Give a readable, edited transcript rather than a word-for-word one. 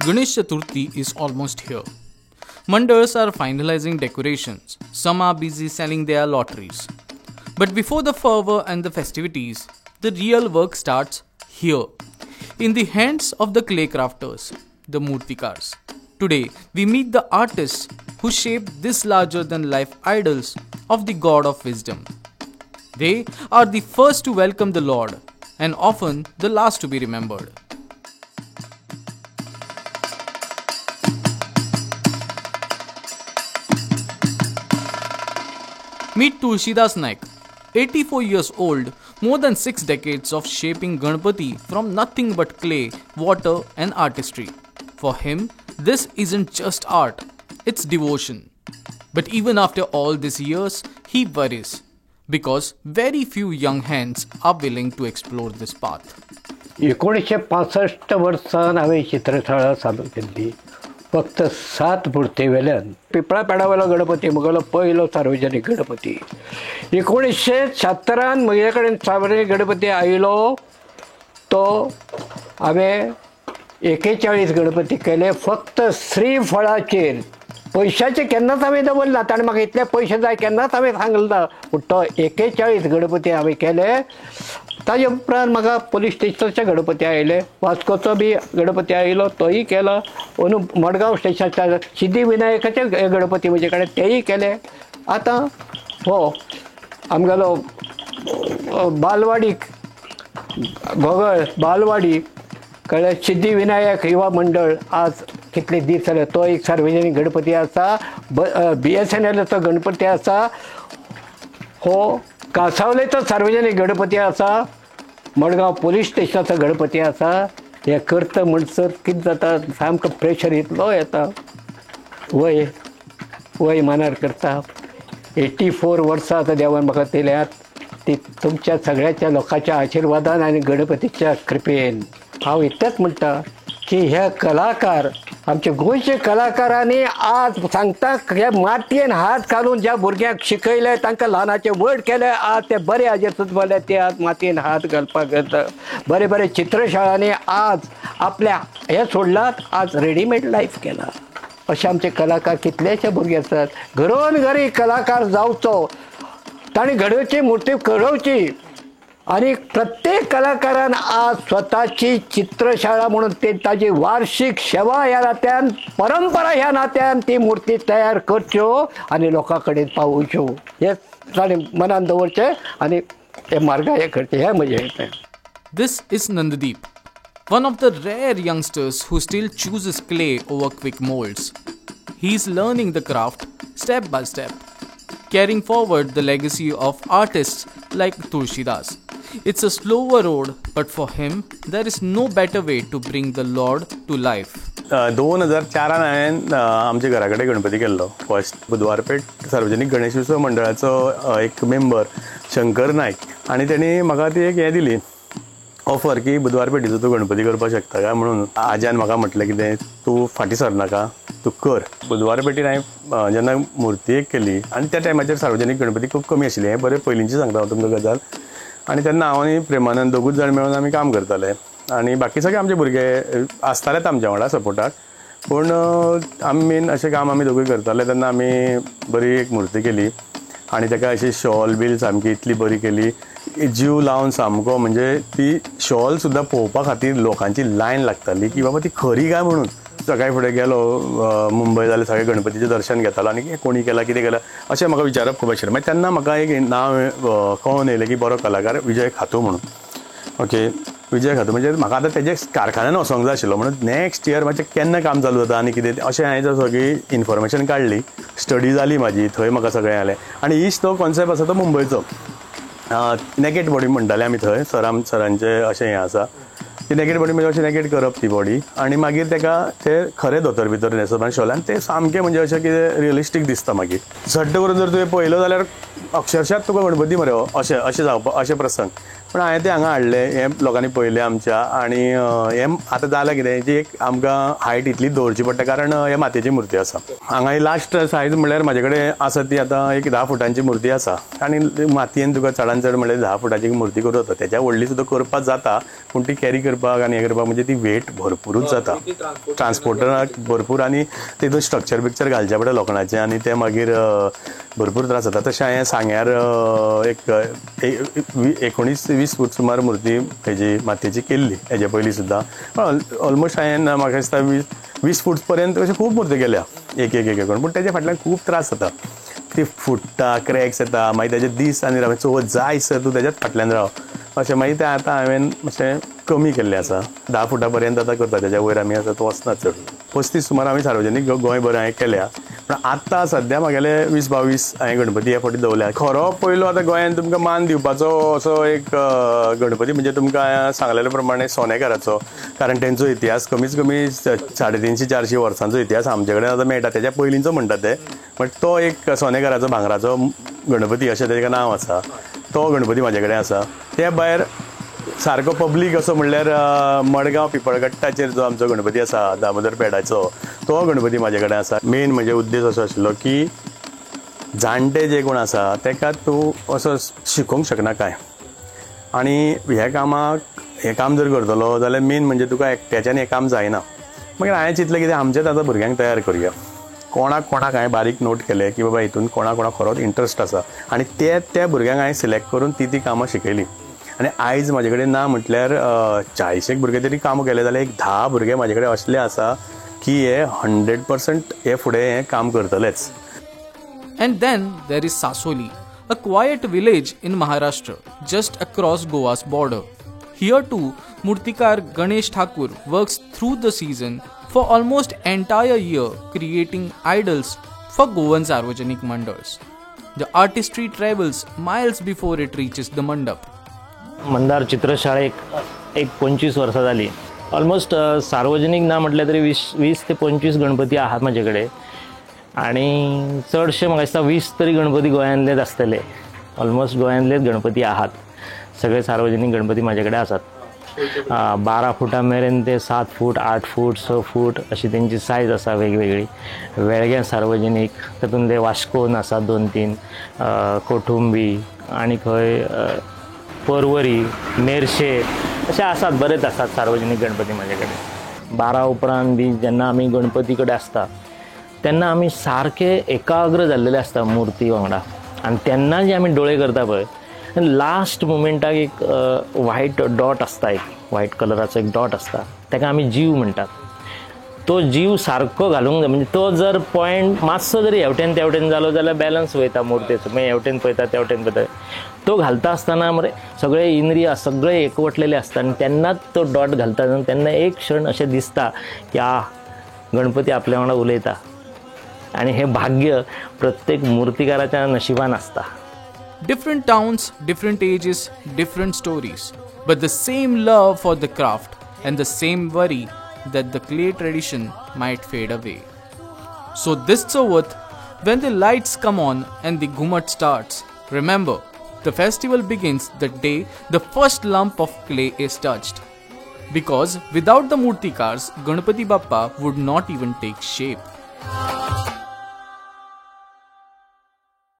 Ganesh Chaturthi is almost here. Mandals are finalizing decorations. Some are busy selling their lotteries. But before the fervor and the festivities, the real work starts here, in the hands of the clay crafters, the Murtikars. Today, we meet the artists who shaped these larger-than-life idols of the God of Wisdom. They are the first to welcome the Lord and often the last to be remembered. Meet Tulsidas Naik, 84 years old, more than 6 decades of shaping Ganpati from nothing but clay, water and artistry. For him, this isn't just art, it's devotion. But even after all these years, he worries because very few young hands are willing to explore this path. 1965 वर्सान हांवें चित्रशाळा चालू केल्ली. फक्त 7 मुर्ती वेल्यान पिपळा पेडावेलो गणपती म्हगेलो पयलो सार्वजनीक गणपती. 1976 म्हजे कडेन सार्वजनीक गणपती आयलो तो हांवें 41 गणपती केले. फक्त श्रीफळाचेर पयशाचे केन्नाच हांवें दवरला ताणें म्हाका इतले पयशे जाय केन्नाच हांवें सांगलो ना. पूण तो 41 गणपती हांवें केले. ताजे उपरांत म्हाका पुलीस स्टेशनाचे गणपती आयले, वास्कोचो बी गणपती आयलो तोय केलो, अंदू मडगांव स्टेशनाच्या सिद्धिविनायकाचे गणपती म्हजे कडेन तेय केले. आतां हो आमगेलो बालवाडीक गोगळ बालवाडी कडेन सिद्धिविनायक युवा मंडळ आज कितले दीस जाले तो एक सार्वजनीक गणपती आसा. BSNLचो गणपती आसा. हो कांसावलेचो सार्वजनीक गणपती आसा. मडगांव पुलीस स्टेशनाचो गणपती आसा. हे करता म्हणसर कितें जाता सामको प्रेशर इतलो येता. वय मनार करता. 84 वर्सां आतां देवान म्हाका दिल्यात. ती तुमच्या सगळ्याच्या लोकांच्या आशिर्वादान आनी गणपतीच्या कृपेन हांव इतलेंच म्हणटा की हे कलाकार आमचे गोंयचे कलाकारांनी आज सांगता हे मातयेन हात घालून ज्या भुरग्यांक शिकयले तांकां ल्हानाचे व्हड केले आज ते बरे हाजेर सुद्दां ते आज मातयेन हात घालपाक येता. बरे बरे चित्रशाळांनी आज आपल्या हे सोडलात आज रेडीमेड लायफ केला. अशे आमचे कलाकार कितलेशे भुरगे आसात. घरोन घरी कलाकार जावचो ताणी घडोवची मूर्ती घडोवची आणि प्रत्येक कलाकारान आज स्वतःची चित्रशाळा म्हणून ते ताजी वार्षिक सेवा ह्या नात्यान परंपरा ह्या नात्यान ती मूर्ती तयार करच्यो आणि लोकां कडेन पावोवच्यो हे ताणें मनान दवरचें आणि हे मार्गा हे करचें हें म्हजें हें. This is Nandadeep, one of the rare youngsters who still chooses clay over quick molds. He is learning the craft step by step, carrying forward the legacy of artists like Tulsidas. It's a slower road, but for him, there is no better way to bring the Lord to life. 2004 हांवें आमच्या घरा कडेन गणपती केल्लो. First Budhwar Peth सार्वजनीक गणेश उत्सव मंडळाचो एक member Shankar नायक आनी तेणी म्हाका ती एक हें दिली ऑफर की बुधवारपेठीचो तूं गणपती करपाक शकता काय म्हणून. आज्यान म्हाका म्हटलें कितें तूं फाटीं सरनाका तूं कर. बुधवारपेठीन हांवें जेन्ना मुर्ती एक केली आनी त्या टायमाचेर सार्वजनीक गणपती खूब कमी आशिल्ली. हें बरें पयलींची सांगता हांव तुमकां गजाल. आनी तेन्ना हांव आनी प्रेमानंद दोगूच जाण मेळून आमी काम करताले आनी बाकी सगळे आमचे भुरगे आसतालेच आमच्या वांगडा सपोर्टाक. पूण आमी मेन अशें काम आमी दोगूय करताले. तेन्ना आमी बरी एक मुर्ती केली आनी ताका अशी शॉल बील सामकी इतली बरी केली जीव लावन सामको. म्हणजे ती शॉल सुद्दां पळोवपा खातीर लोकांची लायन लागताली की बाबा ती खरी काय म्हणून. सकाळी फुडें गेलो मुंबय जाल्यार सगळे गणपतीचें दर्शन घेतालो आनी कोणी केलां कितें केलां अशें म्हाका विचारप खूब आशिल्लें. मागीर तेन्ना म्हाका एक नांव कळून येयलें की बरो कलाकार विजय खातू म्हणून. ओके विजय खातू म्हणजे म्हाका आतां तेजे कारखान्यान वचोंक जाय आशिल्लो म्हणून नेक्स्ट इयर मातशें केन्ना काम चालू जाता आनी कितें अशें हांवें सगळी इन्फॉर्मेशन काडली. स्टडी जाली म्हाजी थंय म्हाका सगळें आलें. आनी हीच तो कॉन्सेप्ट आसा तो मुंबयचो नेकेट बॉडी म्हणटाले आमी थंय सरांचें अशें हें आसा. ती नेकेट बॉडी म्हणजे अशें नेकेट करप ती बॉडी आनी मागीर ताका ते खरें दोतोर भितर न्हेसप आनी शॉलान ते सामकें म्हणजे अशें कितें रियलिस्टीक दिसता. मागीर झट्ट करून जर तुवें पळयलो जाल्यार अक्षरशात तुका गणपती मरे अशें जावपा अशें प्रसंग. पण हांवें ते हांगा हाडले, हे लोकांनी पळयले आमच्या. आनी हे आतां जालां कितें, जी एक आमकां हायट इतली दवरची पडटा कारण हे मातयेची मुर्ती आसा. हांगा ही लास्ट सायज म्हणल्यार म्हाजे कडेन आसा ती आतां एक 10 फुटांची मुर्ती आसा. आनी मातयेन तुका चडान चड म्हणल्यार 10 फुटांची मुर्ती करूं येता. तेच्या व्हडली सुद्दां करपाक जाता, पूण ती कॅरी करपाक आनी हे करपाक म्हणजे ती वेट भरपूरूच जाता. ट्रान्सपोर्टराक भरपूर आनी तितून स्ट्रक्चर बिक्चर घालचें पडटा लोखंडाचें आनी ते मागीर भरपूर त्रास जाता. तशें हांवें सांग्यार एक 19-20 फूट सुमार मुर्ती हेजी मातयेची केल्ली हेजे पयलीं सुद्दां. ऑलमोस्ट हांवें म्हाका दिसता 20 फूट पर्यंत अशें खूब मुर्ती केल्या एक करून. पूण तेजे फाटल्यान खूब त्रास जाता. ती फुट्टा, क्रॅक्स येता, मागीर तेजे दीस आनी राव चवथ जाय सर तूं तेज्याच फाटल्यान राव अशें. मागीर तें आतां हांवें मातशें कमी केल्लें आसा. 10 फुटां पर्यंत आतां करता, तेज्या वयर आमी आतां तो वचना चड. 35 सुमार आमी सार्वजनीक गोंयभर हांवें केल्या. पण आतां सद्या म्हागेले 20-22 हांवें गणपती ह्या फावटी दवरल्या. खरो पयलो आतां गोंयांत तुमकां मान दिवपाचो असो एक गणपती म्हणजे तुमकां सांगलेल्या प्रमाणे सोनेकाराचो. कारण तेंचो इतिहास कमीच कमी 350-400 वर्सांचो इतिहास आमचे कडेन आतां मेळटा. तेच्या पयलींचो म्हणटा ते, बट तो एक सोनेकाराचो भांगराचो गणपती अशें तेजें नांव आसा. तो गणपती म्हाजे कडेन आसा. ते भायर सारको पब्लीक असो म्हणल्यार मडगांव पिपळगट्टाचेर जो आमचो गणपती आसा दामोदर पेडाचो, तो गणपती म्हाजे कडेन आसा. मेन म्हणजे उद्देश असो आशिल्लो की जाणटे जे कोण आसा तेका तूं असो शिकोवंक शकना काय. आनी हे कामाक हे काम जर करतलो जाल्यार मेन म्हणजे तुका एकट्याच्यान हें काम जायना. मागीर हांवें चिंतलें कितें आमचेच आतां भुरग्यांक तयार करुया. कोणाक हांवें बारीक नोट केलें की बाबा हितून कोणाक खरोच इंट्रस्ट आसा आनी त्या भुरग्यांक हांवें सिलेक्ट करून ती कामां शिकयलीं. आनी आयज म्हाजे कडेन ना म्हटल्यार 40 भुरगे तरी काम केले जाल्यार एक 10 भुरगे म्हाजे कडेन असले आसा की हे 100% हे फुडें हें काम करतलेच. And then there is Sasoli, a quiet village in Maharashtra, just across Goa's border. Here too, Murtikar Ganesh Thakur works through the season for almost entire year creating idols for Goan Sarvajanik Mandals. The artistry travels miles before it reaches the mandap. Mandar चित्रशाळेक एक 25 वर्सां जाली. Almost सार्वजनीक ना म्हटल्यार तरी 20 ते 25 गणपती आहात म्हाजे कडेन. आनी चडशे म्हाका दिसता 20 तरी गणपती गोंयांतलेच आसतले. ऑलमोस्ट गोंयांतलेच गणपती आहात. सगळे सार्वजनीक गणपती म्हाजे कडेन आसात. 12 फुटां मेरेन ते 7 फूट, 8 फूट, 6 फूट अशी तेंची सायज आसा वेगवेगळी. वेळग्या सार्वजनीक तातूंतले वास्कोन आसा 2-3, कोठुंबी आनी खंय पर्वरी, मेर्शे असे आसात, बरेच आसात सार्वजनीक गणपती म्हाजे कडेन. 12 उपरांत बी जेन्ना आमी गणपती कडेन आसता तेन्ना आमी सारके एकाग्र जाल्लेले आसता मुर्ती वांगडा. आनी तेन्ना जे आमी डोळे करता पळय लास्ट मुमेंटाक एक व्हायट डॉट आसता, एक व्हायट कलराचो एक डॉट आसता, ताका आमी जीव म्हणटात. तो जीव सारको घालूंक जाय. म्हणजे तो जर पॉयंट मातसो जरी हेवटेन तेवटेन जालो जाल्यार बॅलन्स वयता मुर्तेचो. मागीर हेवटेन पळयता तेवटेन पळयता. तो घालता आसतना मरे सगळे इंद्रिया सगळे एकवटलेले आसता आनी तेन्नाच तो डॉट घालता तेन्ना एक क्षण अशें दिसता की गणपती आपल्या वांगडा उलयता. आनी हे भाग्य प्रत्येक मुर्तीकाराच्या नशिबान आसता. Different towns, different ages, different stories, but the same love for the craft and the same worry that the clay tradition might fade away. So this Chavath, when the lights come on and the Ghumat starts, remember, the festival begins the day the first lump of clay is touched. Because without the Murtikars, Ganpati Bappa would not even take shape.